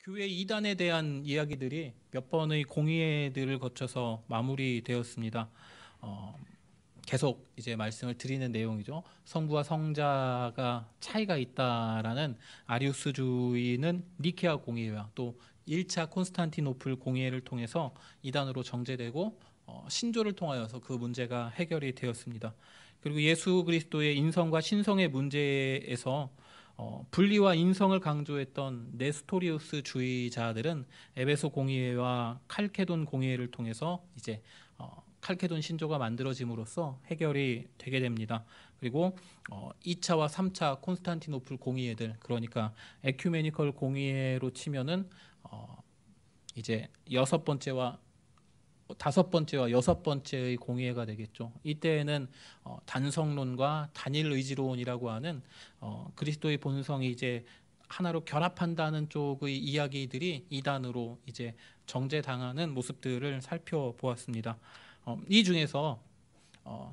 교회 이단에 대한 이야기들이 몇 번의 공의회들을 거쳐서 마무리되었습니다. 어, 계속 이제 말씀을 드리는 내용이죠. 성부와 성자가 차이가 있다라는 아리우스주의는 니케아 공의회와 또 1차 콘스탄티노플 공의회를 통해서 이단으로 정제되고 신조를 통하여서 그 문제가 해결이 되었습니다. 그리고 예수 그리스도의 인성과 신성의 문제에서 분리와 인성을 강조했던 네스토리우스 주의자들은 에베소 공의회와 칼케돈 공의회를 통해서 이제 칼케돈 신조가 만들어짐으로써 해결이 되게 됩니다. 그리고 2차와 3차 콘스탄티노플 공의회들, 그러니까 에큐메니컬 공의회로 치면은 이제 여섯 번째와 다섯 번째와 여섯 번째의 공의회가 되겠죠. 이때에는 단성론과 단일 의지론이라고 하는 그리스도의 본성이 이제 하나로 결합한다는 쪽의 이야기들이 이단으로 이제 정제당하는 모습들을 살펴보았습니다. 이 중에서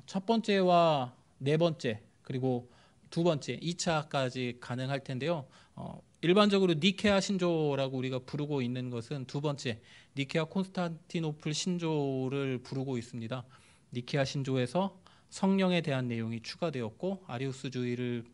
첫 번째와 네 번째 그리고 두 번째 2차까지 가능할 텐데요. 일반적으로 니케아 신조라고 우리가 부르고 있는 것은 두 번째 니케아 콘스탄티노플 신조를 부르고 있습니다. 니케아 신조에서 성령에 대한 내용이 추가되었고 아리우스주의를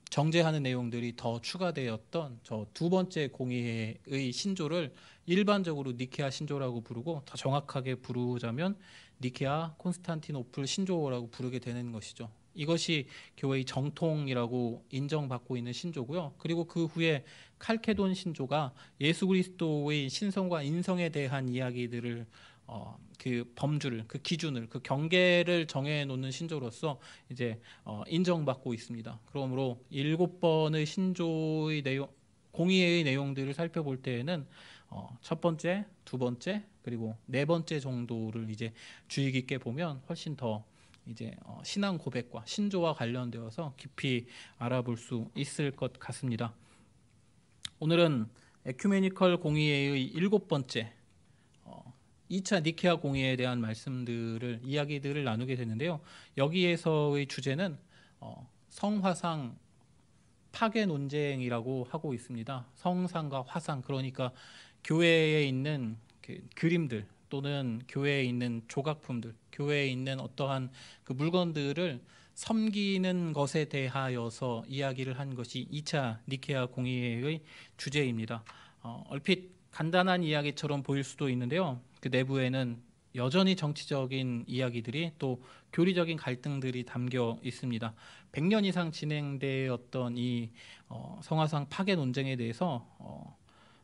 정제하는 내용들이 더 추가되었던 저 두 번째 공의회의 신조를 일반적으로 니케아 신조라고 부르고 더 정확하게 부르자면 니케아 콘스탄티노플 신조라고 부르게 되는 것이죠. 이것이 교회의 정통이라고 인정받고 있는 신조고요. 그리고 그 후에 칼케돈 신조가 예수 그리스도의 신성과 인성에 대한 이야기들을 그 범주를, 그 기준을, 그 경계를 정해놓는 신조로서 이제 인정받고 있습니다. 그러므로 7번의 신조의 내용, 공의회의 내용들을 살펴볼 때에는 첫 번째, 두 번째, 그리고 네 번째 정도를 이제 주의 깊게 보면 훨씬 더 이제 신앙 고백과 신조와 관련되어서 깊이 알아볼 수 있을 것 같습니다. 오늘은 에큐메니컬 공의회의 7번째 2차 니케아 공의회에 대한 이야기들을 나누게 되는데요. 여기에서의 주제는 성화상 파괴 논쟁이라고 하고 있습니다. 성상과 화상, 그러니까 교회에 있는 그림들 또는 교회에 있는 조각품들, 교회에 있는 어떠한 그 물건들을 섬기는 것에 대하여서 이야기를 한 것이 2차 니케아 공의회의 주제입니다. 얼핏 간단한 이야기처럼 보일 수도 있는데요. 그 내부에는 여전히 정치적인 이야기들이 또 교리적인 갈등들이 담겨 있습니다. 100년 이상 진행되었던 이 성화상 파괴 논쟁에 대해서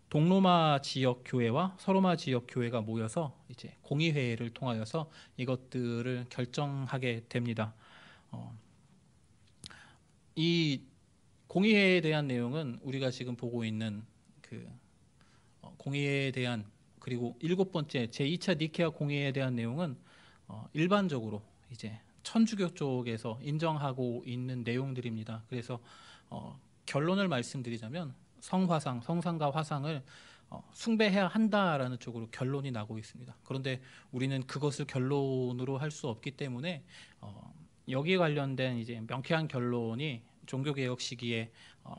동로마 지역 교회와 서로마 지역 교회가 모여서 이제 공의회를 통하여서 이것들을 결정하게 됩니다. 이 공의회에 대한 내용은 우리가 지금 보고 있는 그 공의회에 대한 그리고 7번째 제2차 니케아 공의회에 대한 내용은 일반적으로 이제 천주교 쪽에서 인정하고 있는 내용들입니다. 그래서 결론을 말씀드리자면 성화상, 성상과 화상을 숭배해야 한다라는 쪽으로 결론이 나고 있습니다. 그런데 우리는 그것을 결론으로 할 수 없기 때문에 여기에 관련된 이제 명쾌한 결론이 종교개혁 시기에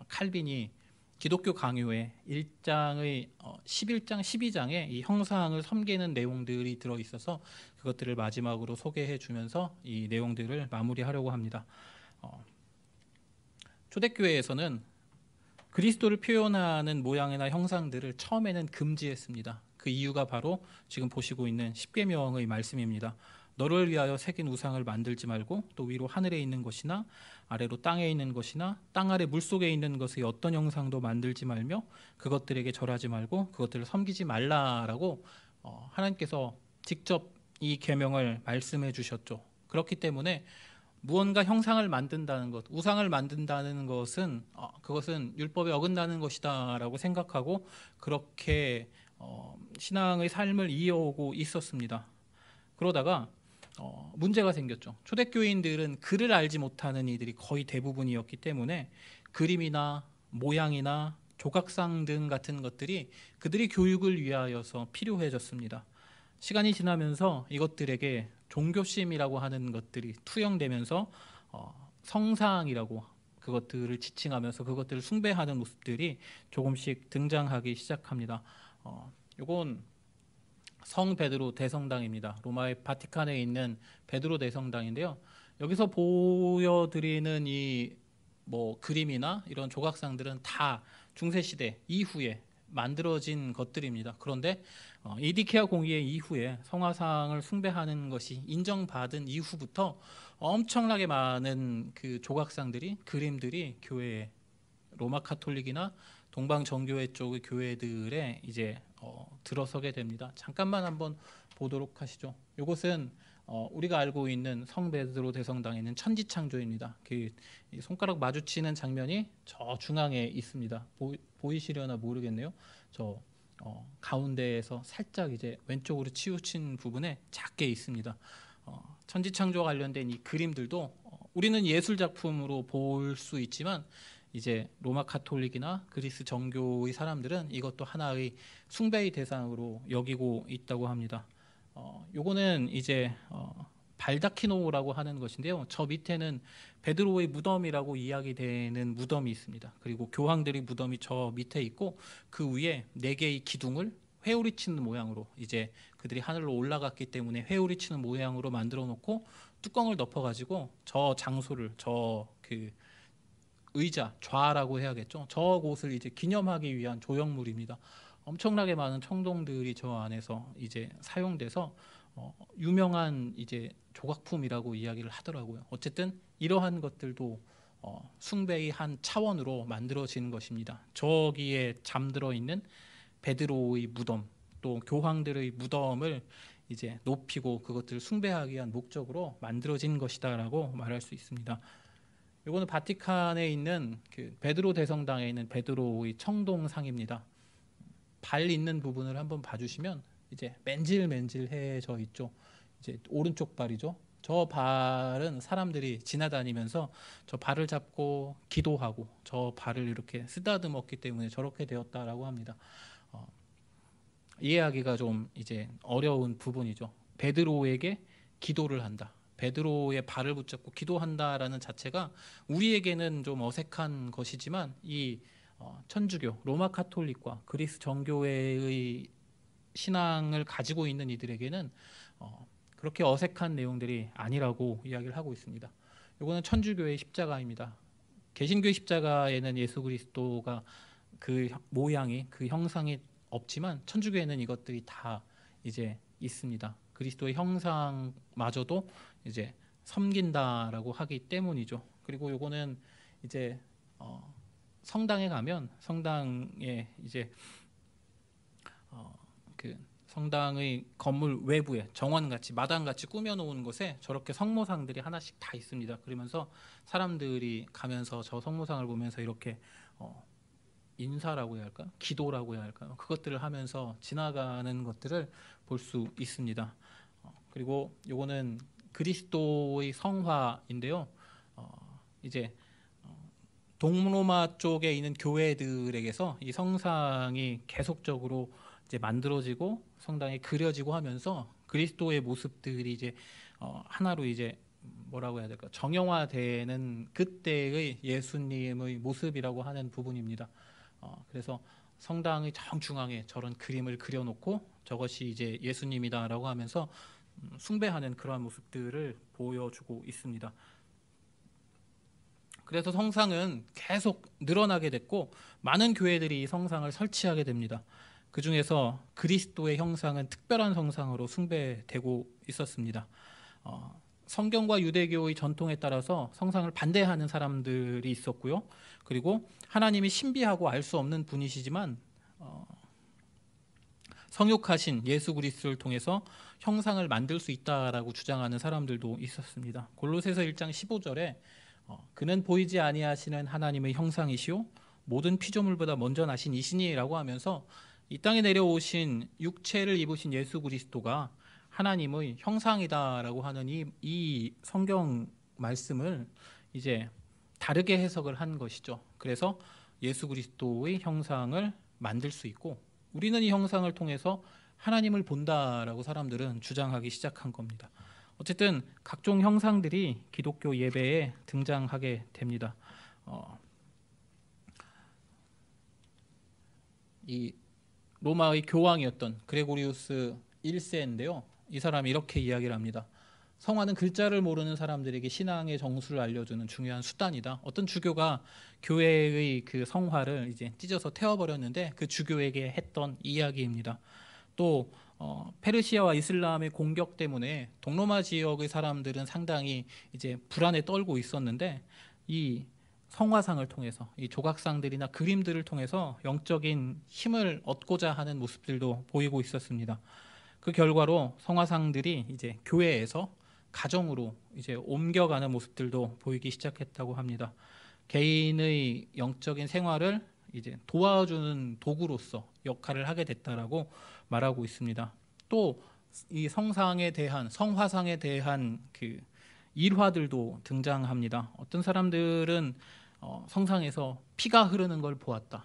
칼빈이 기독교 강요의 1장의 11장, 12장에 이 형상을 섬기는 내용들이 들어있어서 그것들을 마지막으로 소개해 주면서 이 내용들을 마무리하려고 합니다. 초대교회에서는 그리스도를 표현하는 모양이나 형상들을 처음에는 금지했습니다. 그 이유가 바로 지금 보시고 있는 십계명의 말씀입니다. 너를 위하여 새긴 우상을 만들지 말고 또 위로 하늘에 있는 것이나 아래로 땅에 있는 것이나 땅 아래 물속에 있는 것의 어떤 형상도 만들지 말며 그것들에게 절하지 말고 그것들을 섬기지 말라라고 하나님께서 직접 이 계명을 말씀해 주셨죠. 그렇기 때문에 무언가 형상을 만든다는 것, 우상을 만든다는 것은 그것은 율법에 어긋나는 것이다라고 생각하고 그렇게 신앙의 삶을 이어오고 있었습니다. 그러다가 문제가 생겼죠. 초대교인들은 글을 알지 못하는 이들이 거의 대부분이었기 때문에 그림이나 모양이나 조각상 등 같은 것들이 그들의 교육을 위하여서 필요해졌습니다. 시간이 지나면서 이것들에게 종교심이라고 하는 것들이 투영되면서 성상이라고 그것들을 지칭하면서 그것들을 숭배하는 모습들이 조금씩 등장하기 시작합니다. 요건 성 베드로 대성당입니다. 로마의 바티칸에 있는 베드로 대성당인데요. 여기서 보여드리는 이 뭐 그림이나 이런 조각상들은 다 중세 시대 이후에 만들어진 것들입니다. 그런데 이 니케아 공의회 이후에 성화상을 숭배하는 것이 인정받은 이후부터 엄청나게 많은 그 조각상들이 그림들이 교회에 로마 카톨릭이나 동방 정교회 쪽의 교회들에 이제 들어서게 됩니다. 잠깐만 한번 보도록 하시죠. 이것은 우리가 알고 있는 성 베드로 대성당에 있는 천지창조입니다. 그 손가락 마주치는 장면이 저 중앙에 있습니다. 보이시려나 모르겠네요. 저 가운데에서 살짝 이제 왼쪽으로 치우친 부분에 작게 있습니다. 천지창조와 관련된 이 그림들도 우리는 예술 작품으로 볼 수 있지만 이제 로마 카톨릭이나 그리스 정교의 사람들은 이것도 하나의 숭배의 대상으로 여기고 있다고 합니다. 요거는 이제 발다키노라고 하는 것인데요. 저 밑에는 베드로의 무덤이라고 이야기되는 무덤이 있습니다. 그리고 교황들의 무덤이 저 밑에 있고 그 위에 4개의 기둥을 회오리 치는 모양으로 이제 그들이 하늘로 올라갔기 때문에 회오리 치는 모양으로 만들어 놓고 뚜껑을 덮어 가지고 저 장소를 저 그 의자 좌라고 해야겠죠. 저곳을 이제 기념하기 위한 조형물입니다. 엄청나게 많은 청동들이 저 안에서 이제 사용돼서 유명한 이제 조각품이라고 이야기를 하더라고요. 어쨌든 이러한 것들도 숭배의 한 차원으로 만들어지는 것입니다. 저기에 잠들어 있는 베드로의 무덤, 또 교황들의 무덤을 이제 높이고 그것들을 숭배하기 위한 목적으로 만들어진 것이다라고 말할 수 있습니다. 이거는 바티칸에 있는 그 베드로 대성당에 있는 베드로의 청동상입니다. 발 있는 부분을 한번 봐주시면 이제 맨질맨질해져 있죠. 이제 오른쪽 발이죠. 저 발은 사람들이 지나다니면서 저 발을 잡고 기도하고 저 발을 이렇게 쓰다듬었기 때문에 저렇게 되었다라고 합니다. 이해하기가 좀 이제 어려운 부분이죠. 베드로에게 기도를 한다. 베드로의 발을 붙잡고 기도한다라는 자체가 우리에게는 좀 어색한 것이지만 이 천주교, 로마 카톨릭과 그리스 정교회의 신앙을 가지고 있는 이들에게는 그렇게 어색한 내용들이 아니라고 이야기를 하고 있습니다. 이거는 천주교의 십자가입니다. 개신교의 십자가에는 예수 그리스도가 그 모양이 그 형상이 없지만 천주교에는 이것들이 다 이제 있습니다. 그리스도의 형상마저도 이제 섬긴다라고 하기 때문이죠. 그리고 요거는 이제 성당에 가면 성당에 이제 그 성당의 건물 외부에 정원같이 마당같이 꾸며놓은 곳에 저렇게 성모상들이 하나씩 다 있습니다. 그러면서 사람들이 가면서 저 성모상을 보면서 이렇게 인사라고 해야 할까? 기도라고 해야 할까요? 그것들을 하면서 지나가는 것들을 볼 수 있습니다. 그리고 요거는 그리스도의 성화인데요. 이제 동로마 쪽에 있는 교회들에게서 이 성상이 계속적으로 이제 만들어지고 성당이 그려지고 하면서 그리스도의 모습들이 이제 하나로 이제 뭐라고 해야 될까? 정형화되는 그때의 예수님의 모습이라고 하는 부분입니다. 그래서 성당의 정중앙에 저런 그림을 그려놓고 저것이 이제 예수님이다라고 하면서 숭배하는 그러한 모습들을 보여주고 있습니다. 그래서 성상은 계속 늘어나게 됐고 많은 교회들이 이 성상을 설치하게 됩니다. 그 중에서 그리스도의 형상은 특별한 성상으로 숭배되고 있었습니다. 성경과 유대교의 전통에 따라서 성상을 반대하는 사람들이 있었고요. 그리고 하나님이 신비하고 알 수 없는 분이시지만 성육하신 예수 그리스도를 통해서 형상을 만들 수 있다라고 주장하는 사람들도 있었습니다. 골로새서 1장 15절에 그는 보이지 아니하시는 하나님의 형상이시오 모든 피조물보다 먼저 나신 이시니라고 하면서 이 땅에 내려오신 육체를 입으신 예수 그리스도가 하나님의 형상이다라고 하는 이 성경 말씀을 이제 다르게 해석을 한 것이죠. 그래서 예수 그리스도의 형상을 만들 수 있고 우리는 이 형상을 통해서 하나님을 본다라고 사람들은 주장하기 시작한 겁니다. 어쨌든 각종 형상들이 기독교 예배에 등장하게 됩니다. 이 로마의 교황이었던 그레고리우스 1세인데요. 이 사람이 이렇게 이야기를 합니다. 성화는 글자를 모르는 사람들에게 신앙의 정수를 알려주는 중요한 수단이다. 어떤 주교가 교회의 그 성화를 이제 찢어서 태워버렸는데 그 주교에게 했던 이야기입니다. 또 페르시아와 이슬람의 공격 때문에 동로마 지역의 사람들은 상당히 이제 불안에 떨고 있었는데 이 성화상을 통해서 이 조각상들이나 그림들을 통해서 영적인 힘을 얻고자 하는 모습들도 보이고 있었습니다. 그 결과로 성화상들이 이제 교회에서 가정으로 이제 옮겨가는 모습들도 보이기 시작했다고 합니다. 개인의 영적인 생활을 이제 도와주는 도구로서 역할을 하게 됐다라고 말하고 있습니다. 또 이 성상에 대한 성화상에 대한 그 일화들도 등장합니다. 어떤 사람들은 성상에서 피가 흐르는 걸 보았다.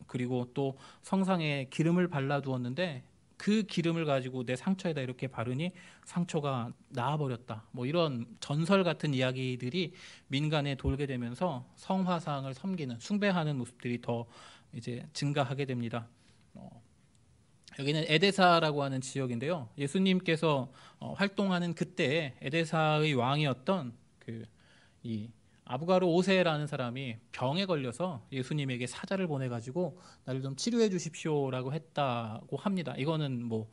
그리고 또 성상에 기름을 발라두었는데 그 기름을 가지고 내 상처에다 이렇게 바르니 상처가 나아버렸다. 뭐 이런 전설 같은 이야기들이 민간에 돌게 되면서 성화상을 섬기는 숭배하는 모습들이 더 이제 증가하게 됩니다. 여기는 에데사라고 하는 지역인데요. 예수님께서 활동하는 그때 에데사의 왕이었던 이 아부가르 5세라는 사람이 병에 걸려서 예수님에게 사자를 보내가지고 나를 좀 치료해 주십시오라고 했다고 합니다. 이거는 뭐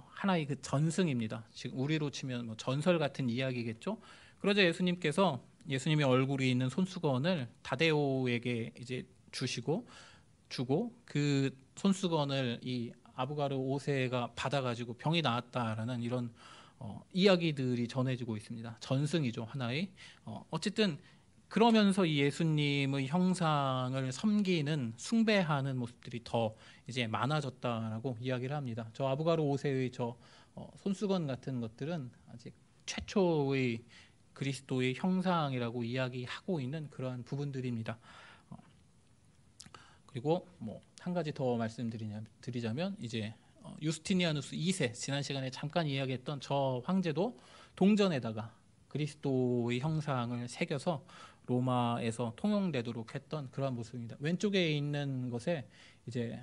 하나의 그 전승입니다. 지금 우리로 치면 뭐 전설 같은 이야기겠죠. 그러자 예수님께서 예수님의 얼굴이 있는 손수건을 다데오에게 이제 주고 그 손수건을 이 아부가르 5세가 받아가지고 병이 나았다라는 이런 이야기들이 전해지고 있습니다. 전승이죠, 하나의. 어쨌든 그러면서 이 예수님의 형상을 섬기는 숭배하는 모습들이 더 이제 많아졌다라고 이야기를 합니다. 저 아부가르 5세의 저 손수건 같은 것들은 아직 최초의 그리스도의 형상이라고 이야기하고 있는 그러한 부분들입니다. 그리고 뭐 한 가지 더 말씀드리자면 이제 유스티니아누스 2세 지난 시간에 잠깐 이야기했던 저 황제도 동전에다가 그리스도의 형상을 새겨서 로마에서 통용되도록 했던 그러한 모습입니다. 왼쪽에 있는 것에 이제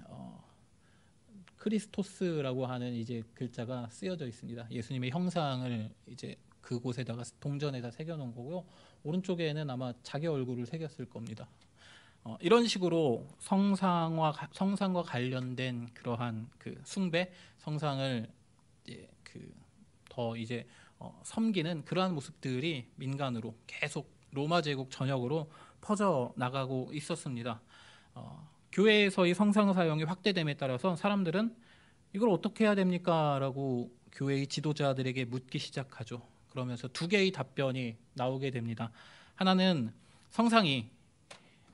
크리스토스라고 하는 이제 글자가 쓰여져 있습니다. 예수님의 형상을 이제 그곳에다가 동전에다 새겨 놓은 거고요. 오른쪽에는 아마 자기 얼굴을 새겼을 겁니다. 이런 식으로 성상과 관련된 그러한 그 숭배, 성상을 이제 더 이제 섬기는 그러한 모습들이 민간으로 계속 로마 제국 전역으로 퍼져 나가고 있었습니다. 교회에서의 성상 사용이 확대됨에 따라서 사람들은 이걸 어떻게 해야 됩니까? 라고 교회의 지도자들에게 묻기 시작하죠. 그러면서 두 개의 답변이 나오게 됩니다. 하나는 성상이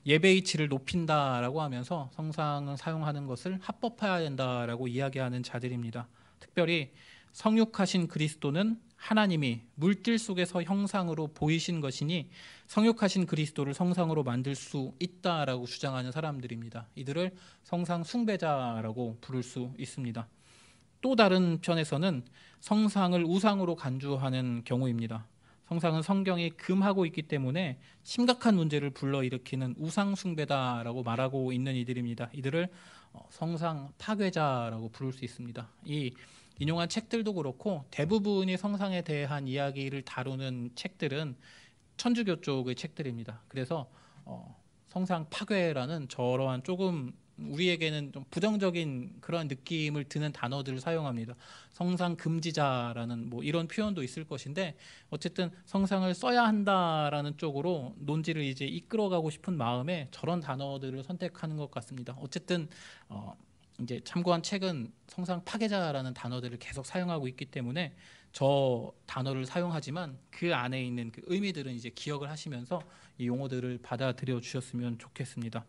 예배의 질을 높인다라고 하면서 성상을 사용하는 것을 합법화해야 된다라고 이야기하는 자들입니다. 특별히 성육하신 그리스도는 하나님이 물질 속에서 형상으로 보이신 것이니 성육하신 그리스도를 성상으로 만들 수 있다라고 주장하는 사람들입니다. 이들을 성상 숭배자라고 부를 수 있습니다. 또 다른 편에서는 성상을 우상으로 간주하는 경우입니다. 성상은 성경이 금하고 있기 때문에 심각한 문제를 불러일으키는 우상 숭배다라고 말하고 있는 이들입니다. 이들을 성상 파괴자라고 부를 수 있습니다. 이 인용한 책들도 그렇고 대부분이 성상에 대한 이야기를 다루는 책들은 천주교 쪽의 책들입니다. 그래서 성상 파괴라는 저러한 조금 우리에게는 좀 부정적인 그런 느낌을 드는 단어들을 사용합니다. 성상 금지자라는 뭐 이런 표현도 있을 것인데 어쨌든 성상을 써야 한다라는 쪽으로 논지를 이제 이끌어가고 싶은 마음에 저런 단어들을 선택하는 것 같습니다. 어쨌든 이제 참고한 책은 성상 파괴자라는 단어들을 계속 사용하고 있기 때문에 저 단어를 사용하지만 그 안에 있는 그 의미들은 이제 기억을 하시면서 이 용어들을 받아들여 주셨으면 좋겠습니다.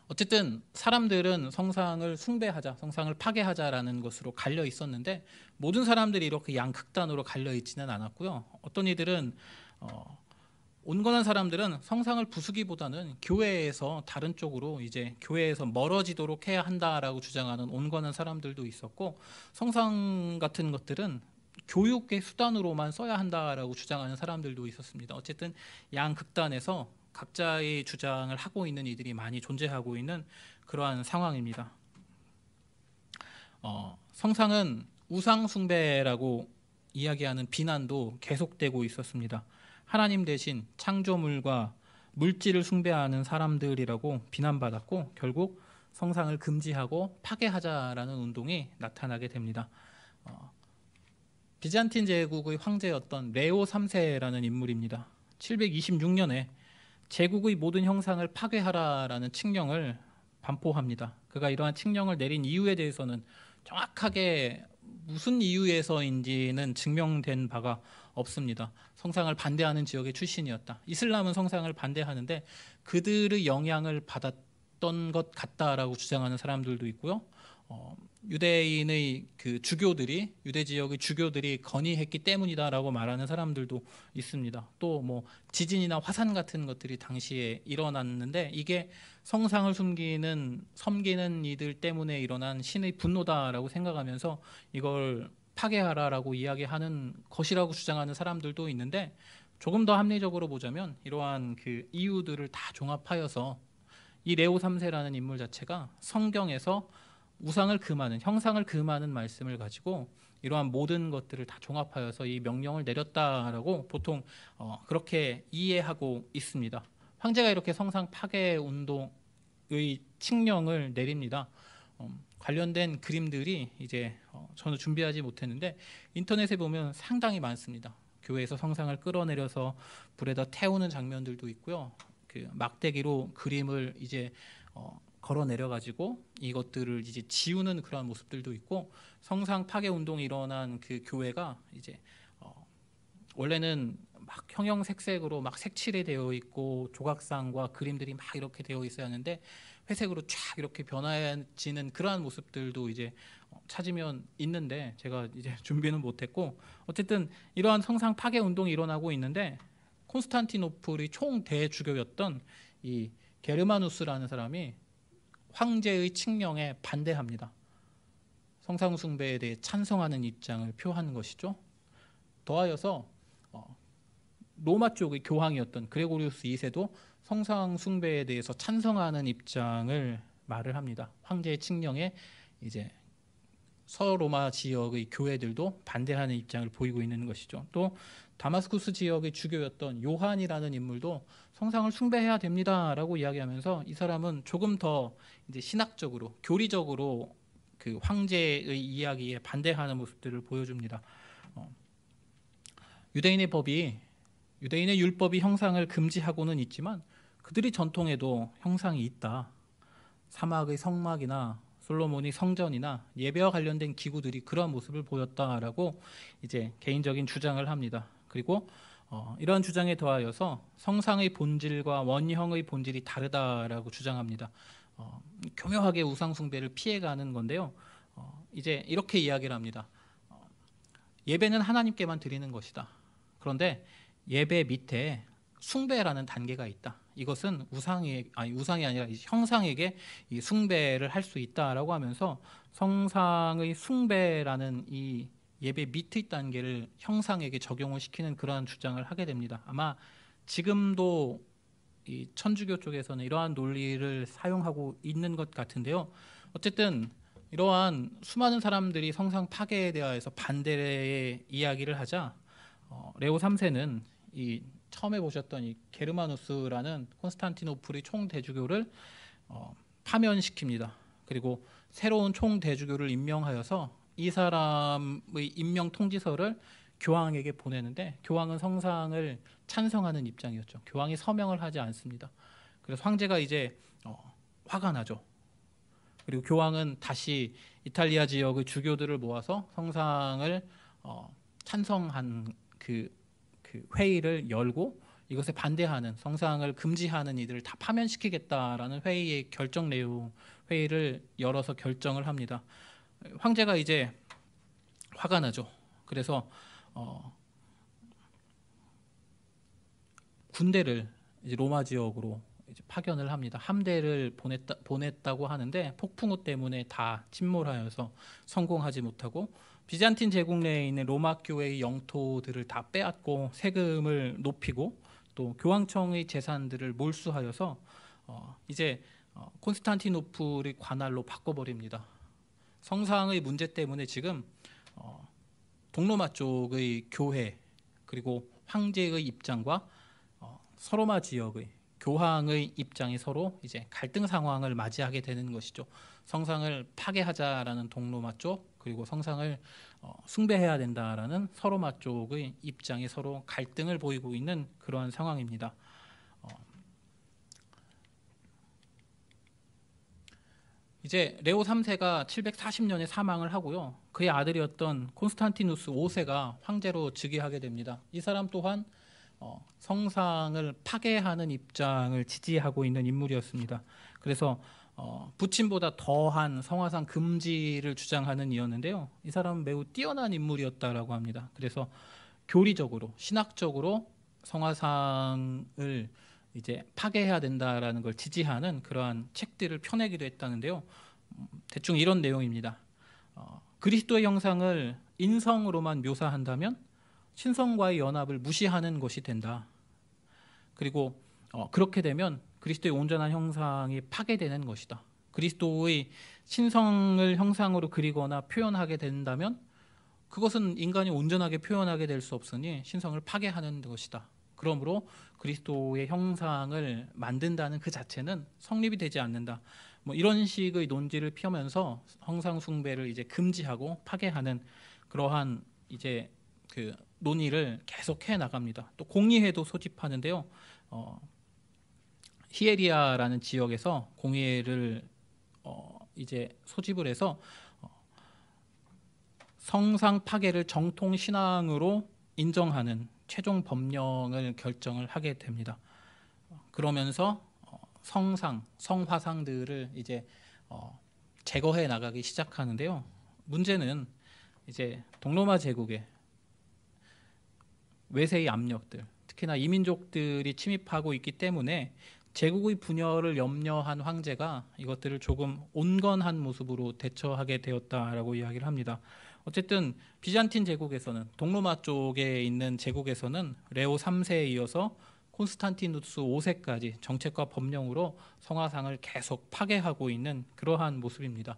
어쨌든 사람들은 성상을 숭배하자, 성상을 파괴하자라는 것으로 갈려 있었는데 모든 사람들이 이렇게 양극단으로 갈려 있지는 않았고요. 어떤 이들은 온건한 사람들은 성상을 부수기보다는 교회에서 다른 쪽으로 이제 교회에서 멀어지도록 해야 한다라고 주장하는 온건한 사람들도 있었고, 성상 같은 것들은 교육의 수단으로만 써야 한다라고 주장하는 사람들도 있었습니다. 어쨌든 양극단에서 각자의 주장을 하고 있는 이들이 많이 존재하고 있는 그러한 상황입니다. 성상은 우상 숭배라고 이야기하는 비난도 계속되고 있었습니다. 하나님 대신 창조물과 물질을 숭배하는 사람들이라고 비난받았고 결국 성상을 금지하고 파괴하자라는 운동이 나타나게 됩니다. 비잔틴 제국의 황제였던 레오 3세라는 인물입니다. 726년에 제국의 모든 형상을 파괴하라라는 칙령을 반포합니다. 그가 이러한 칙령을 내린 이유에 대해서는 정확하게 무슨 이유에서인지는 증명된 바가 없습니다. 성상을 반대하는 지역의 출신이었다. 이슬람은 성상을 반대하는데 그들의 영향을 받았던 것 같다라고 주장하는 사람들도 있고요. 유대인의 그 주교들이 유대 지역의 주교들이 건의했기 때문이다라고 말하는 사람들도 있습니다. 또 뭐 지진이나 화산 같은 것들이 당시에 일어났는데 이게 성상을 섬기는 이들 때문에 일어난 신의 분노다라고 생각하면서 이걸 파괴하라라고 이야기하는 것이라고 주장하는 사람들도 있는데 조금 더 합리적으로 보자면 이러한 그 이유들을 다 종합하여서 이 레오 3세라는 인물 자체가 성경에서 우상을 금하는, 형상을 금하는 말씀을 가지고 이러한 모든 것들을 다 종합하여서 이 명령을 내렸다라고 보통 그렇게 이해하고 있습니다. 황제가 이렇게 성상 파괴 운동의 칙령을 내립니다. 관련된 그림들이 이제 저는 준비하지 못했는데 인터넷에 보면 상당히 많습니다. 교회에서 성상을 끌어내려서 불에다 태우는 장면들도 있고요. 그 막대기로 그림을 이제 걸어 내려 가지고 이것들을 이제 지우는 그런 모습들도 있고 성상 파괴 운동이 일어난 그 교회가 이제 원래는 막 형형색색으로 막 색칠이 되어 있고 조각상과 그림들이 막 이렇게 되어 있어야 하는데 회색으로 쫙 이렇게 변화지는 그러한 모습들도 이제 찾으면 있는데 제가 이제 준비는 못했고 어쨌든 이러한 성상 파괴 운동이 일어나고 있는데 콘스탄티노플의 총대주교였던 이 게르마누스라는 사람이 황제의 칙령에 반대합니다. 성상 숭배에 대해 찬성하는 입장을 표하는 것이죠. 더하여서 로마 쪽의 교황이었던 그레고리우스 2세도 성상 숭배에 대해서 찬성하는 입장을 말을 합니다. 황제의 칙령에 이제 서로마 지역의 교회들도 반대하는 입장을 보이고 있는 것이죠. 또 다마스쿠스 지역의 주교였던 요한이라는 인물도 성상을 숭배해야 됩니다라고 이야기하면서 이 사람은 조금 더 이제 신학적으로 교리적으로 그 황제의 이야기에 반대하는 모습들을 보여줍니다. 유대인의 율법이 형상을 금지하고는 있지만 그들이 전통에도 형상이 있다. 사막의 성막이나 솔로몬이 성전이나 예배와 관련된 기구들이 그런 모습을 보였다라고 이제 개인적인 주장을 합니다. 그리고 이러한 주장에 더하여서 성상의 본질과 원형의 본질이 다르다라고 주장합니다. 교묘하게 우상 숭배를 피해가는 건데요. 이제 이렇게 이야기를 합니다. 예배는 하나님께만 드리는 것이다. 그런데 예배 밑에 숭배라는 단계가 있다. 이것은 우상이 아니라 형상에게 이 숭배를 할 수 있다라고 하면서 성상의 숭배라는 이 예배 밑의 단계를 형상에게 적용을 시키는 그러한 주장을 하게 됩니다. 아마 지금도 이 천주교 쪽에서는 이러한 논리를 사용하고 있는 것 같은데요. 어쨌든 이러한 수많은 사람들이 성상 파괴에 대하여서 반대의 이야기를 하자 레오 3세는 이 처음에 보셨던 이 게르마누스라는 콘스탄티노플의 총대주교를 파면시킵니다. 그리고 새로운 총대주교를 임명하여서 이 사람의 임명 통지서를 교황에게 보내는데 교황은 성상을 찬성하는 입장이었죠. 교황이 서명을 하지 않습니다. 그래서 황제가 이제 화가 나죠. 그리고 교황은 다시 이탈리아 지역의 주교들을 모아서 성상을 찬성한 그 회의를 열고 이것에 반대하는 성상을 금지하는 이들을 다 파면시키겠다라는 회의의 결정 내용 회의를 열어서 결정을 합니다. 황제가 이제 화가 나죠. 그래서 군대를 이제 로마 지역으로 이제 파견을 합니다. 함대를 보냈다고 하는데 폭풍우 때문에 다 침몰하여서 성공하지 못하고 비잔틴 제국 내에 있는 로마 교회의 영토들을 다 빼앗고 세금을 높이고 또 교황청의 재산들을 몰수하여서 이제 콘스탄티노플의 관할로 바꿔버립니다. 성상의 문제 때문에 지금 동로마 쪽의 교회 그리고 황제의 입장과 서로마 지역의 교황의 입장이 서로 이제 갈등 상황을 맞이하게 되는 것이죠. 성상을 파괴하자라는 동로마 쪽 그리고 성상을 숭배해야 된다라는 서로마 쪽의 입장이 서로 갈등을 보이고 있는 그러한 상황입니다. 이제 레오 3세가 740년에 사망을 하고요. 그의 아들이었던 콘스탄티누스 5세가 황제로 즉위하게 됩니다. 이 사람 또한 성상을 파괴하는 입장을 지지하고 있는 인물이었습니다. 그래서 부친보다 더한 성화상 금지를 주장하는 이였는데요. 이 사람은 매우 뛰어난 인물이었다라고 합니다. 그래서 교리적으로, 신학적으로 성화상을 이제 파괴해야 된다라는 걸 지지하는 그러한 책들을 펴내기도 했다는데요. 대충 이런 내용입니다. 그리스도의 형상을 인성으로만 묘사한다면 신성과의 연합을 무시하는 것이 된다. 그리고 그렇게 되면 그리스도의 온전한 형상이 파괴되는 것이다. 그리스도의 신성을 형상으로 그리거나 표현하게 된다면 그것은 인간이 온전하게 표현하게 될 수 없으니 신성을 파괴하는 것이다. 그러므로 그리스도의 형상을 만든다는 그 자체는 성립이 되지 않는다. 뭐 이런 식의 논지를 펴면서 형상 숭배를 이제 금지하고 파괴하는 그러한 이제 그 논의를 계속해 나갑니다. 또 공의회도 소집하는데요. 히에리아라는 지역에서 공의회를 이제 소집을 해서 성상 파괴를 정통 신앙으로 인정하는 최종 법령을 결정을 하게 됩니다. 그러면서 성상, 성화상들을 이제 제거해 나가기 시작하는데요. 문제는 이제 동로마 제국의 외세의 압력들, 특히나 이민족들이 침입하고 있기 때문에 제국의 분열을 염려한 황제가 이것들을 조금 온건한 모습으로 대처하게 되었다라고 이야기를 합니다. 어쨌든 비잔틴 제국에서는 동로마 쪽에 있는 제국에서는 레오 3세에 이어서 콘스탄티누스 5세까지 정책과 법령으로 성화상을 계속 파괴하고 있는 그러한 모습입니다.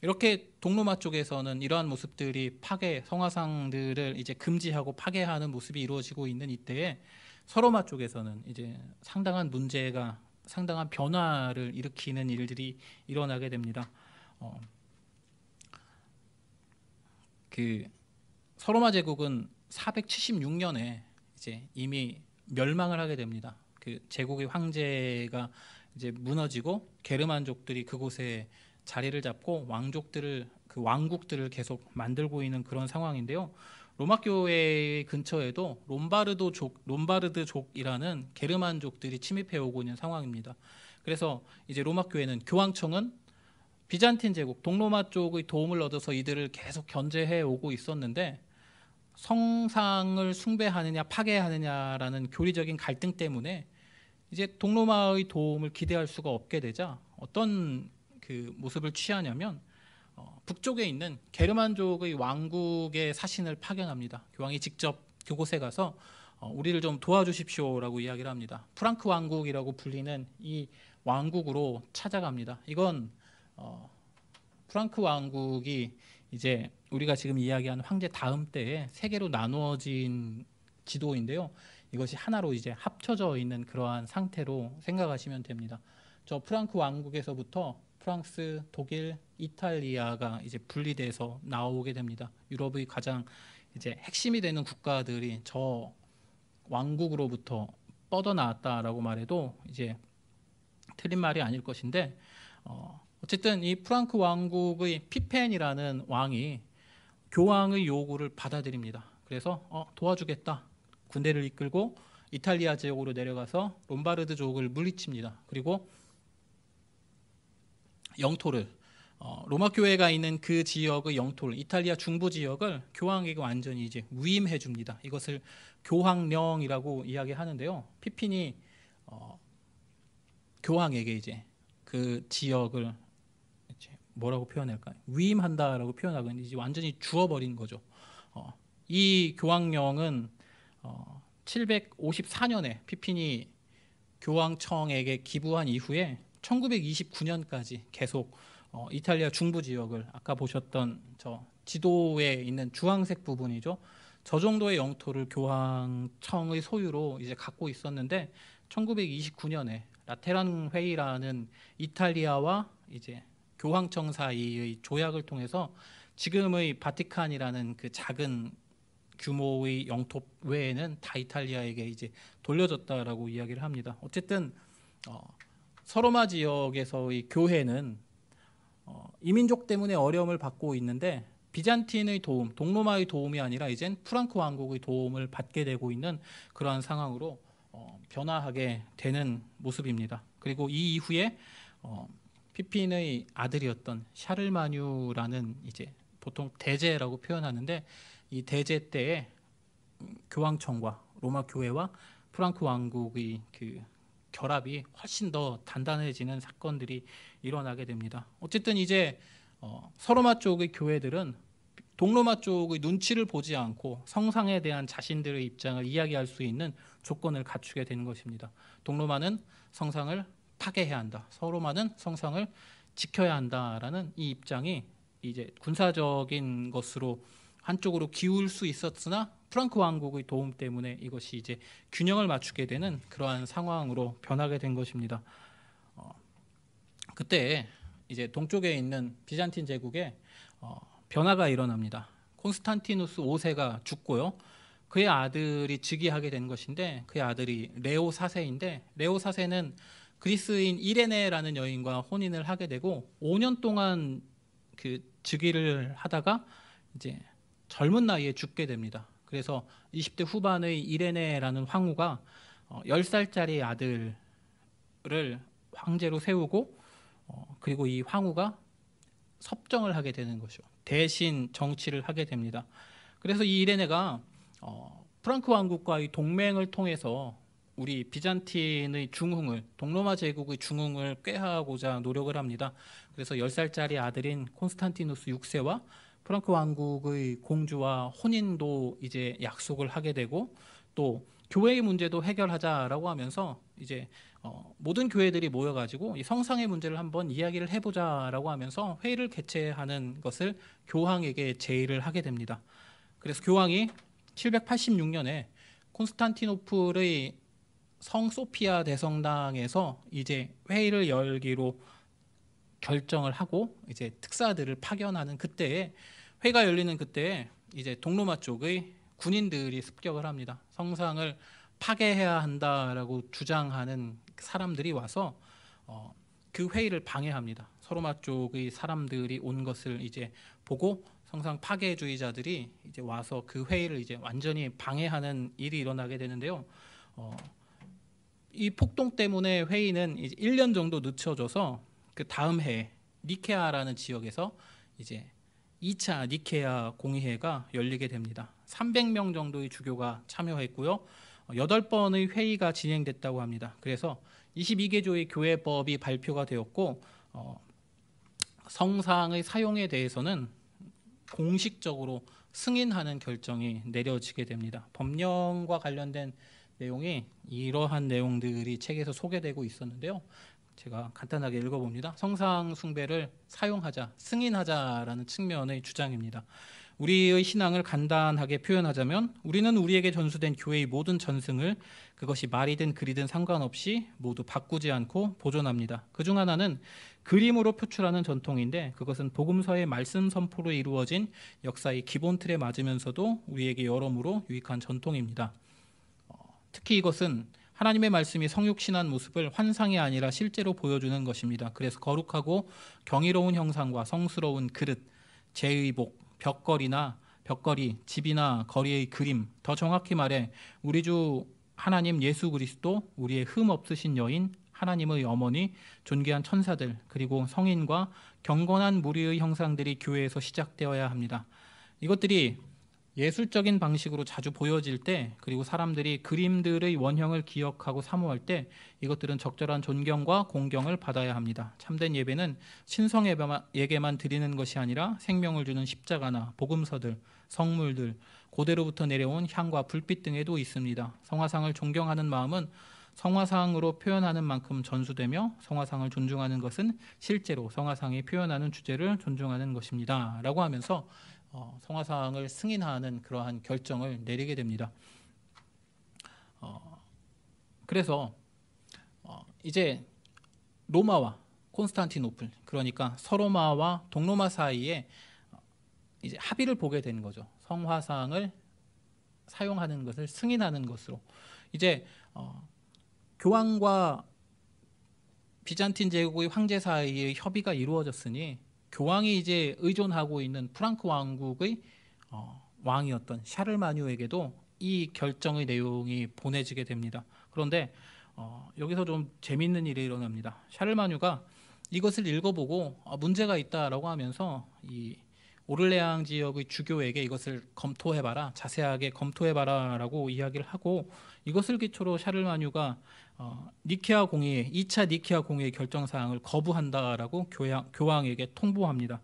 이렇게 동로마 쪽에서는 이러한 모습들이 성화상들을 이제 금지하고 파괴하는 모습이 이루어지고 있는 이때에 서로마 쪽에서는 이제 상당한 변화를 일으키는 일들이 일어나게 됩니다. 그 서로마 제국은 476년에 이제 이미 멸망을 하게 됩니다. 그 제국의 황제가 이제 무너지고 게르만족들이 그곳에 자리를 잡고 왕국들을 계속 만들고 있는 그런 상황인데요. 로마 교회 근처에도 롬바르드족이라는 게르만족들이 침입해 오고 있는 상황입니다. 그래서 이제 로마 교회는 교황청은 비잔틴 제국, 동로마 쪽의 도움을 얻어서 이들을 계속 견제해 오고 있었는데 성상을 숭배하느냐 파괴하느냐라는 교리적인 갈등 때문에 이제 동로마의 도움을 기대할 수가 없게 되자 어떤 그 모습을 취하냐면 북쪽에 있는 게르만족의 왕국의 사신을 파견합니다. 교황이 직접 그곳에 가서 우리를 좀 도와주십시오라고 이야기를 합니다. 프랑크 왕국이라고 불리는 이 왕국으로 찾아갑니다. 이건 프랑크 왕국이 이제 우리가 지금 이야기하는 황제 다음 때에 세 개로 나누어진 지도인데요. 이것이 하나로 이제 합쳐져 있는 그러한 상태로 생각하시면 됩니다. 저 프랑크 왕국에서부터 프랑스, 독일, 이탈리아가 이제 분리돼서 나오게 됩니다. 유럽의 가장 이제 핵심이 되는 국가들이 저 왕국으로부터 뻗어나왔다라고 말해도 이제 틀린 말이 아닐 것인데 어쨌든 이 프랑크 왕국의 피펜이라는 왕이 교황의 요구를 받아들입니다. 그래서 도와주겠다. 군대를 이끌고 이탈리아 지역으로 내려가서 롬바르드족을 물리칩니다. 그리고 영토를 로마 교회가 있는 그 지역의 영토를 이탈리아 중부 지역을 교황에게 완전히 이제 위임해 줍니다. 이것을 교황령이라고 이야기하는데요. 피핀이 교황에게 이제 그 지역을 이제 뭐라고 표현할까요? 위임한다라고 표현하고 이제 완전히 주어버린 거죠. 이 교황령은 754년에 피핀이 교황청에게 기부한 이후에 1929년까지 계속 이탈리아 중부 지역을 아까 보셨던 저 지도에 있는 주황색 부분이죠. 저 정도의 영토를 교황청의 소유로 이제 갖고 있었는데 1929년에 라테란 회의라는 이탈리아와 이제 교황청 사이의 조약을 통해서 지금의 바티칸이라는 그 작은 규모의 영토 외에는 다 이탈리아에게 이제 돌려졌다라고 이야기를 합니다. 어쨌든 서로마 지역에서의 교회는 이민족 때문에 어려움을 받고 있는데 비잔틴의 도움, 동로마의 도움이 아니라 이젠 프랑크 왕국의 도움을 받게 되고 있는 그러한 상황으로 변화하게 되는 모습입니다. 그리고 이 이후에 피핀의 아들이었던 샤를마뉴라는 이제 보통 대제라고 표현하는데 이 대제 때에 교황청과 로마 교회와 프랑크 왕국의 그 결합이 훨씬 더 단단해지는 사건들이 일어나게 됩니다. 어쨌든 이제 서로마 쪽의 교회들은 동로마 쪽의 눈치를 보지 않고 성상에 대한 자신들의 입장을 이야기할 수 있는 조건을 갖추게 되는 것입니다. 동로마는 성상을 파괴해야 한다. 서로마는 성상을 지켜야 한다라는 이 입장이 이제 군사적인 것으로 한쪽으로 기울 수 있었으나 프랑크 왕국의 도움 때문에 이것이 이제 균형을 맞추게 되는 그러한 상황으로 변하게 된 것입니다. 그때 이제 동쪽에 있는 비잔틴 제국에 변화가 일어납니다. 콘스탄티누스 5세가 죽고요. 그의 아들이 즉위하게 된 것인데 그의 아들이 레오 4세인데 레오 4세는 그리스인 이레네라는 여인과 혼인을 하게 되고 5년 동안 그 즉위를 하다가 이제 젊은 나이에 죽게 됩니다. 그래서 20대 후반의 이레네라는 황후가 10살짜리 아들을 황제로 세우고 그리고 이 황후가 섭정을 하게 되는 것이죠. 대신 정치를 하게 됩니다. 그래서 이 이레네가 프랑크 왕국과의 동맹을 통해서 우리 비잔틴의 중흥을 동로마 제국의 중흥을 꾀하고자 노력을 합니다. 그래서 10살짜리 아들인 콘스탄티누스 6세와 프랑크 왕국의 공주와 혼인도 이제 약속을 하게 되고 또 교회의 문제도 해결하자라고 하면서 이제 모든 교회들이 모여가지고 이 성상의 문제를 한번 이야기를 해보자라고 하면서 회의를 개최하는 것을 교황에게 제의를 하게 됩니다. 그래서 교황이 786년에 콘스탄티노플의 성 소피아 대성당에서 이제 회의를 열기로 결정을 하고 이제 특사들을 파견하는 그때에 회가 열리는 그때에 이제 동로마 쪽의 군인들이 습격을 합니다. 성상을 파괴해야 한다라고 주장하는 사람들이 와서 그 회의를 방해합니다. 서로마 쪽의 사람들이 온 것을 이제 보고 성상 파괴주의자들이 이제 와서 그 회의를 이제 완전히 방해하는 일이 일어나게 되는데요. 이 폭동 때문에 회의는 이제 1년 정도 늦춰져서 그 다음 해 니케아라는 지역에서 이제 2차 니케아 공의회가 열리게 됩니다. 300명 정도의 주교가 참여했고요. 8번의 회의가 진행됐다고 합니다. 그래서 22개조의 교회법이 발표가 되었고 성상의 사용에 대해서는 공식적으로 승인하는 결정이 내려지게 됩니다. 법령과 관련된 내용이 이러한 내용들이 책에서 소개되고 있었는데요. 제가 간단하게 읽어봅니다. 성상 숭배를 사용하자, 승인하자라는 측면의 주장입니다. 우리의 신앙을 간단하게 표현하자면 우리는 우리에게 전수된 교회의 모든 전승을 그것이 말이든 글이든 상관없이 모두 바꾸지 않고 보존합니다. 그중 하나는 그림으로 표출하는 전통인데 그것은 복음서의 말씀 선포로 이루어진 역사의 기본 틀에 맞으면서도 우리에게 여러모로 유익한 전통입니다. 특히 이것은 하나님의 말씀이 성육신한 모습을 환상이 아니라 실제로 보여주는 것입니다. 그래서 거룩하고 경이로운 형상과 성스러운 그릇, 제의복, 벽걸이, 집이나 거리의 그림, 더 정확히 말해 우리 주 하나님 예수 그리스도, 우리의 흠 없으신 여인, 하나님의 어머니, 존귀한 천사들, 그리고 성인과 경건한 무리의 형상들이 교회에서 시작되어야 합니다. 이것들이 예술적인 방식으로 자주 보여질 때 그리고 사람들이 그림들의 원형을 기억하고 사모할 때 이것들은 적절한 존경과 공경을 받아야 합니다. 참된 예배는 신성에게만 드리는 것이 아니라 생명을 주는 십자가나 복음서들, 성물들, 고대로부터 내려온 향과 불빛 등에도 있습니다. 성화상을 존경하는 마음은 성화상으로 표현하는 만큼 전수되며 성화상을 존중하는 것은 실제로 성화상이 표현하는 주제를 존중하는 것입니다. 라고 하면서 성화상을 승인하는 그러한 결정을 내리게 됩니다. 그래서 이제 로마와 콘스탄티노플, 그러니까 서로마와 동로마 사이에 이제 합의를 보게 되는 거죠. 성화상을 사용하는 것을 승인하는 것으로. 이제 교황과 비잔틴 제국의 황제 사이의 협의가 이루어졌으니 교황이 이제 의존하고 있는 프랑크 왕국의 왕이었던 샤를마뉴에게도 이 결정의 내용이 보내지게 됩니다. 그런데 여기서 좀 재밌는 일이 일어납니다. 샤를마뉴가 이것을 읽어보고 문제가 있다라고 하면서 이 오를레앙 지역의 주교에게 이것을 검토해봐라, 자세하게 검토해봐라 라고 이야기를 하고, 이것을 기초로 샤를마뉴가 니케아 공의회, 2차 니케아 공의회 결정사항을 거부한다라고 교황에게 통보합니다.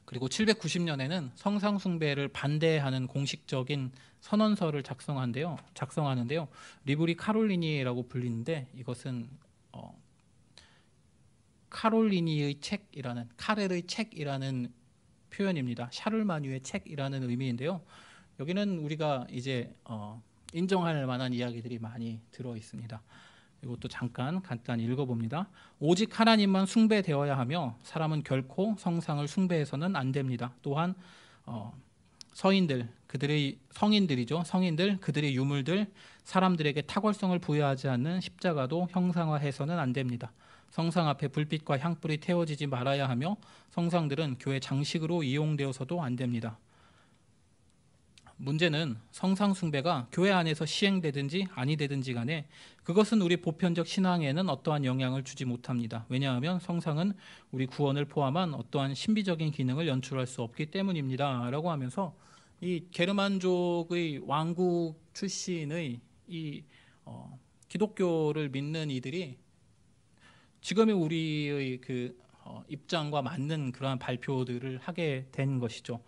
그리고 790년에는 성상 숭배를 반대하는 공식적인 선언서를 작성하는데요. 리브리 카롤리니라고 불리는데, 이것은 카롤리니의 책이라는, 카렐의 책이라는 표현입니다. 샤를마뉴의 책이라는 의미인데요. 여기는 우리가 이제 인정할 만한 이야기들이 많이 들어 있습니다. 이것도 잠깐 간단히 읽어봅니다. 오직 하나님만 숭배되어야 하며 사람은 결코 성상을 숭배해서는 안 됩니다. 또한 성인들, 그들의 유물들, 사람들에게 탁월성을 부여하지 않는 십자가도 형상화해서는 안 됩니다. 성상 앞에 불빛과 향불이 태워지지 말아야 하며 성상들은 교회 장식으로 이용되어서도 안 됩니다. 문제는 성상 숭배가 교회 안에서 시행되든지 아니되든지 간에 그것은 우리 보편적 신앙에는 어떠한 영향을 주지 못합니다. 왜냐하면 성상은 우리 구원을 포함한 어떠한 신비적인 기능을 연출할 수 없기 때문입니다. 라고 하면서 이 게르만족의 왕국 출신의 이 기독교를 믿는 이들이 지금의 우리의 그 입장과 맞는 그러한 발표들을 하게 된 것이죠.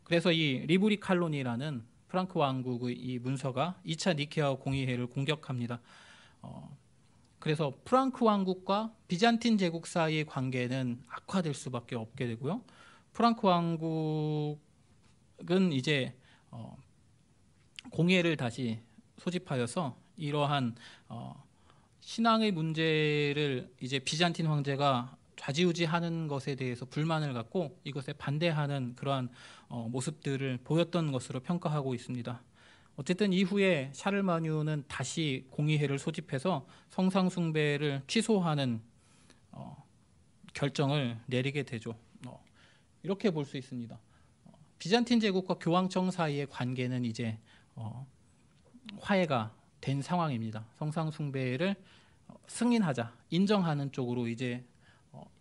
그래서 이 리브리 칼로니라는 프랑크 왕국의 이 문서가 2차 니케아 공의회를 공격합니다. 그래서 프랑크 왕국과 비잔틴 제국 사이의 관계는 악화될 수밖에 없게 되고요. 프랑크 왕국은 이제 공의회를 다시 소집하여서 이러한 신앙의 문제를 이제 비잔틴 황제가 좌지우지하는 것에 대해서 불만을 갖고 이것에 반대하는 그러한 모습들을 보였던 것으로 평가하고 있습니다. 어쨌든 이후에 샤를마뉴는 다시 공의회를 소집해서 성상 숭배를 취소하는 결정을 내리게 되죠. 이렇게 볼 수 있습니다. 비잔틴 제국과 교황청 사이의 관계는 이제 화해가 된 상황입니다. 성상 숭배를 승인하자, 인정하는 쪽으로 이제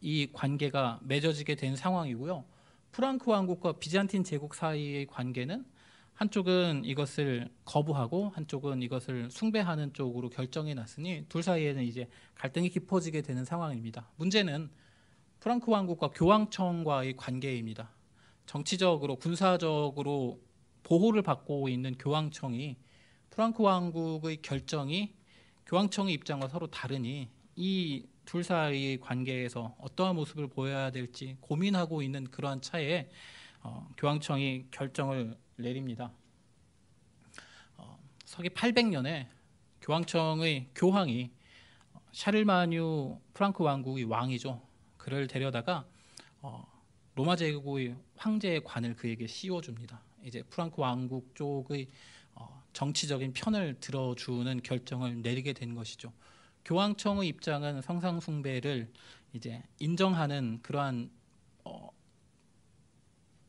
이 관계가 맺어지게 된 상황이고요. 프랑크 왕국과 비잔틴 제국 사이의 관계는 한쪽은 이것을 거부하고 한쪽은 이것을 숭배하는 쪽으로 결정이 났으니 둘 사이에는 이제 갈등이 깊어지게 되는 상황입니다. 문제는 프랑크 왕국과 교황청과의 관계입니다. 정치적으로 군사적으로 보호를 받고 있는 교황청이 프랑크 왕국의 결정이 교황청의 입장과 서로 다르니 이 둘 사이의 관계에서 어떠한 모습을 보여야 될지 고민하고 있는 그러한 차에 교황청이 결정을 내립니다. 서기 800년에 교황청의 교황이 샤를마뉴 프랑크 왕국의 왕이죠. 그를 데려다가 로마 제국의 황제의 관을 그에게 씌워줍니다. 이제 프랑크 왕국 쪽의 정치적인 편을 들어주는 결정을 내리게 된 것이죠. 교황청의 입장은 성상 숭배를 이제 인정하는 그러한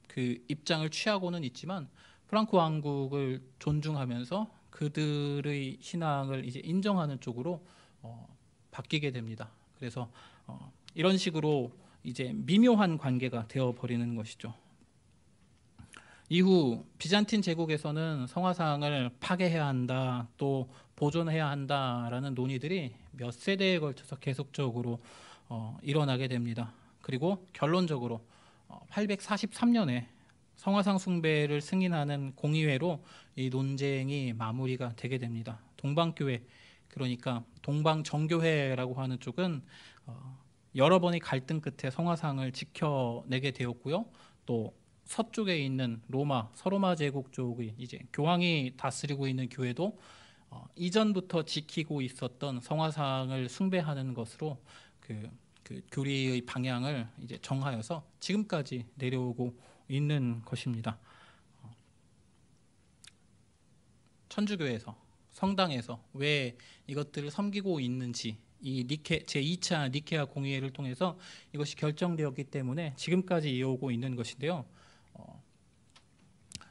그 입장을 취하고는 있지만 프랑크 왕국을 존중하면서 그들의 신앙을 이제 인정하는 쪽으로 바뀌게 됩니다. 그래서 이런 식으로 이제 미묘한 관계가 되어 버리는 것이죠. 이후 비잔틴 제국에서는 성화상을 파괴해야 한다, 또 보존해야 한다라는 논의들이 몇 세대에 걸쳐서 계속적으로 일어나게 됩니다. 그리고 결론적으로 843년에 성화상 숭배를 승인하는 공의회로 이 논쟁이 마무리가 되게 됩니다. 동방교회, 그러니까 동방정교회라고 하는 쪽은 여러 번의 갈등 끝에 성화상을 지켜내게 되었고요. 또 서쪽에 있는 로마, 서로마 제국 쪽의 이제 교황이 다스리고 있는 교회도 이전부터 지키고 있었던 성화상을 숭배하는 것으로 그 교리의 방향을 이제 정하여서 지금까지 내려오고 있는 것입니다. 천주교에서, 성당에서 왜 이것들을 섬기고 있는지 이 제2차 니케아 공의회를 통해서 이것이 결정되었기 때문에 지금까지 이어오고 있는 것인데요.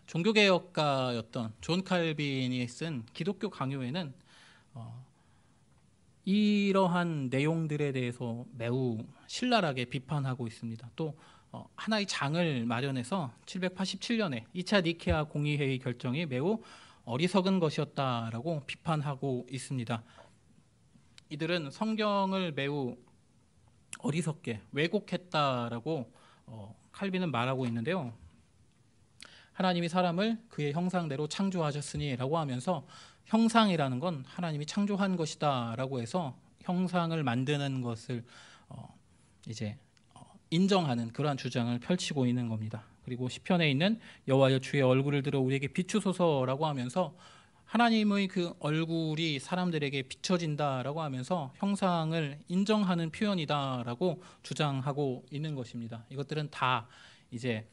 종교개혁가였던 존 칼빈이 쓴 기독교 강요에는 이러한 내용들에 대해서 매우 신랄하게 비판하고 있습니다. 또 하나의 장을 마련해서 787년에 2차 니케아 공의회의 결정이 매우 어리석은 것이었다라고 비판하고 있습니다. 이들은 성경을 매우 어리석게 왜곡했다라고 칼빈은 말하고 있는데요. 하나님이 사람을 그의 형상대로 창조하셨으니 라고 하면서 형상이라는 건 하나님이 창조한 것이다 라고 해서 형상을 만드는 것을 이제 인정하는 그러한 주장을 펼치고 있는 겁니다. 그리고 시편에 있는 여호와여 주의 얼굴을 들어 우리에게 비추소서라고 하면서 하나님의 그 얼굴이 사람들에게 비춰진다라고 하면서 형상을 인정하는 표현이다라고 주장하고 있는 것입니다. 이것들은 다 이제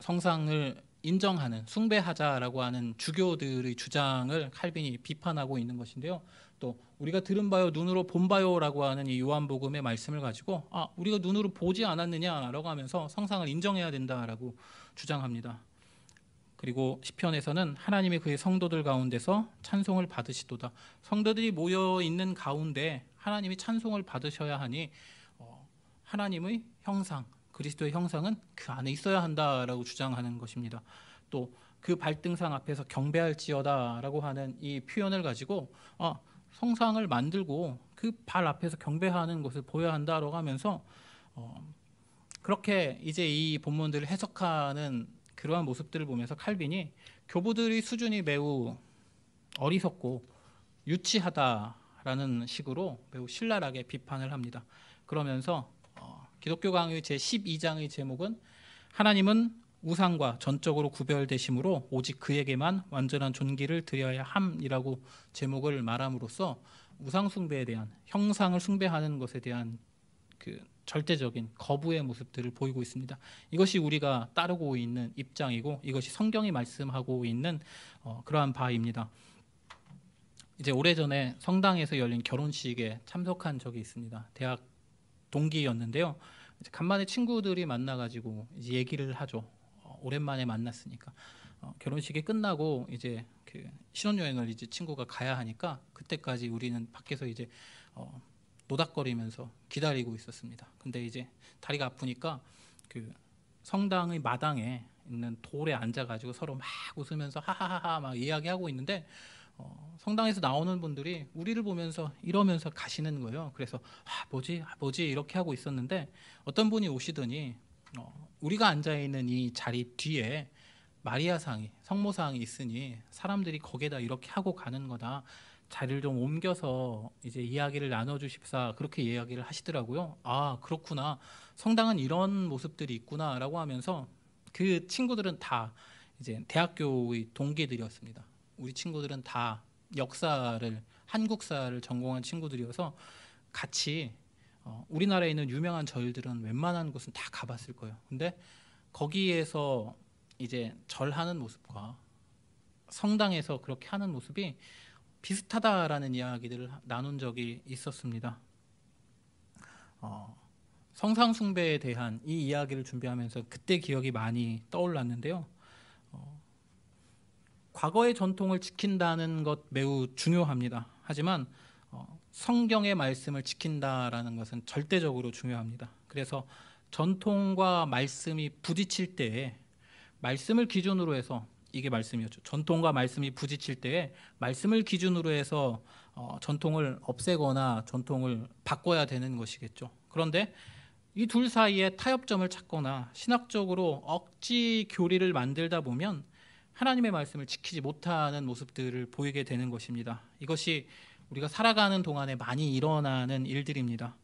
성상을 인정하는 숭배하자라고 하는 주교들의 주장을 칼빈이 비판하고 있는 것인데요. 또 우리가 들은 바요 눈으로 본 바요라고 하는 이 요한복음의 말씀을 가지고 우리가 눈으로 보지 않았느냐라고 하면서 성상을 인정해야 된다라고 주장합니다. 그리고 시편에서는 하나님이 그의 성도들 가운데서 찬송을 받으시도다. 성도들이 모여 있는 가운데 하나님이 찬송을 받으셔야 하니 하나님의 형상, 그리스도의 형상은 그 안에 있어야 한다라고 주장하는 것입니다. 또 그 발등상 앞에서 경배할지어다라고 하는 이 표현을 가지고 성상을 만들고 그 발 앞에서 경배하는 것을 보여야 한다라고 하면서 그렇게 이제 이 본문들을 해석하는 그러한 모습들을 보면서 칼빈이 교부들의 수준이 매우 어리석고 유치하다라는 식으로 매우 신랄하게 비판을 합니다. 그러면서 기독교 강의 제12장의 제목은 하나님은 우상과 전적으로 구별되심으로 오직 그에게만 완전한 존귀를 드려야 함이라고 제목을 말함으로써 우상 숭배에 대한, 형상을 숭배하는 것에 대한 그 절대적인 거부의 모습들을 보이고 있습니다. 이것이 우리가 따르고 있는 입장이고 이것이 성경이 말씀하고 있는 그러한 바입니다. 이제 오래전에 성당에서 열린 결혼식에 참석한 적이 있습니다. 대학 동기였는데요. 이제 간만에 친구들이 만나가지고 이제 얘기를 하죠. 오랜만에 만났으니까 결혼식이 끝나고 이제 그 신혼여행을 이제 친구가 가야 하니까 그때까지 우리는 밖에서 이제 노닥거리면서 기다리고 있었습니다. 근데 이제 다리가 아프니까 그 성당의 마당에 있는 돌에 앉아가지고 서로 막 웃으면서 하하하하 막 이야기하고 있는데 성당에서 나오는 분들이 우리를 보면서 이러면서 가시는 거예요. 그래서 뭐지 이렇게 하고 있었는데 어떤 분이 오시더니 우리가 앉아 있는 이 자리 뒤에 마리아상이, 성모상이 있으니 사람들이 거기에다 이렇게 하고 가는 거다. 자리를 좀 옮겨서 이제 이야기를 나눠주십사, 그렇게 이야기를 하시더라고요. 그렇구나, 성당은 이런 모습들이 있구나라고 하면서 그 친구들은 다 이제 대학교의 동기들이었습니다. 우리 친구들은 다 역사를, 한국사를 전공한 친구들이어서 같이 우리나라에 있는 유명한 절들은 웬만한 곳은 다 가봤을 거예요. 근데 거기에서 이제 절하는 모습과 성당에서 그렇게 하는 모습이 비슷하다라는 이야기들을 나눈 적이 있었습니다. 성상 숭배에 대한 이 이야기를 준비하면서 그때 기억이 많이 떠올랐는데요. 과거의 전통을 지킨다는 것 매우 중요합니다. 하지만 성경의 말씀을 지킨다라는 것은 절대적으로 중요합니다. 그래서 전통과 말씀이 부딪힐 때에 말씀을 기준으로 해서, 이게 말씀이었죠. 전통과 말씀이 부딪힐 때에 말씀을 기준으로 해서 전통을 없애거나 전통을 바꿔야 되는 것이겠죠. 그런데 이 둘 사이에 타협점을 찾거나 신학적으로 억지 교리를 만들다 보면 하나님의 말씀을 지키지 못하는 모습들을 보이게 되는 것입니다. 이것이 우리가 살아가는 동안에 많이 일어나는 일들입니다.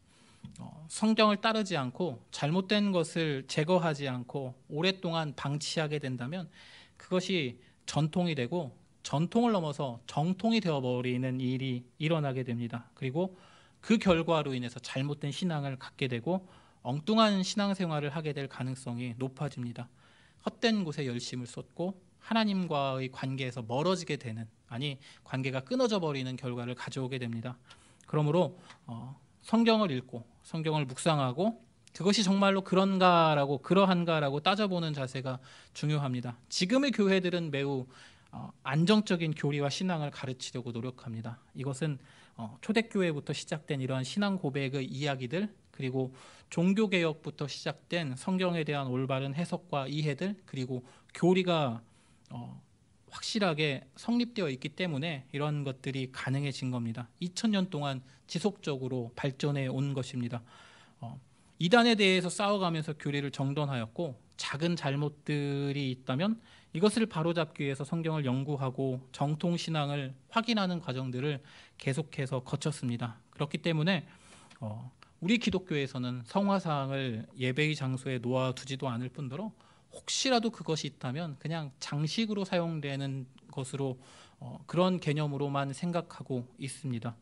성경을 따르지 않고 잘못된 것을 제거하지 않고 오랫동안 방치하게 된다면 그것이 전통이 되고 전통을 넘어서 정통이 되어버리는 일이 일어나게 됩니다. 그리고 그 결과로 인해서 잘못된 신앙을 갖게 되고 엉뚱한 신앙생활을 하게 될 가능성이 높아집니다. 헛된 곳에 열심을 쏟고 하나님과의 관계에서 멀어지게 되는, 아니 관계가 끊어져 버리는 결과를 가져오게 됩니다. 그러므로 성경을 읽고 성경을 묵상하고 그것이 정말로 그런가라고 그러한가라고 따져보는 자세가 중요합니다. 지금의 교회들은 매우 안정적인 교리와 신앙을 가르치려고 노력합니다. 이것은 초대교회부터 시작된 이러한 신앙 고백의 이야기들, 그리고 종교개혁부터 시작된 성경에 대한 올바른 해석과 이해들, 그리고 교리가 확실하게 성립되어 있기 때문에 이런 것들이 가능해진 겁니다. 2000년 동안 지속적으로 발전해 온 것입니다. 이단에 대해서 싸워가면서 교리를 정돈하였고, 작은 잘못들이 있다면 이것을 바로잡기 위해서 성경을 연구하고 정통신앙을 확인하는 과정들을 계속해서 거쳤습니다. 그렇기 때문에 우리 기독교에서는 성화상을 예배의 장소에 놓아두지도 않을 뿐더러 혹시라도 그것이 있다면 그냥 장식으로 사용되는 것으로 그런 개념으로만 생각하고 있습니다.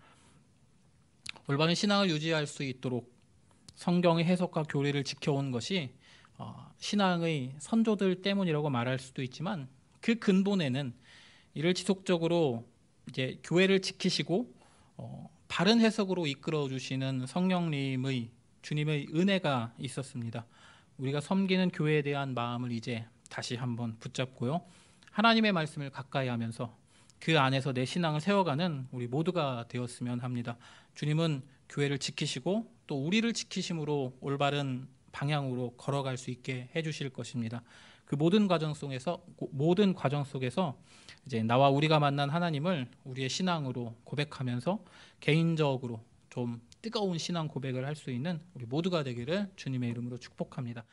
올바른 신앙을 유지할 수 있도록 성경의 해석과 교리를 지켜온 것이 신앙의 선조들 때문이라고 말할 수도 있지만, 그 근본에는 이를 지속적으로 이제 교회를 지키시고 바른 해석으로 이끌어 주시는 성령님의 주님의 은혜가 있었습니다. 우리가 섬기는 교회에 대한 마음을 이제 다시 한번 붙잡고요, 하나님의 말씀을 가까이 하면서 그 안에서 내 신앙을 세워가는 우리 모두가 되었으면 합니다. 주님은 교회를 지키시고 또 우리를 지키심으로 올바른 방향으로 걸어갈 수 있게 해주실 것입니다. 그 모든 과정 속에서 이제 나와 우리가 만난 하나님을 우리의 신앙으로 고백하면서 개인적으로 좀 뜨거운 신앙 고백을 할 수 있는 우리 모두가 되기를 주님의 이름으로 축복합니다.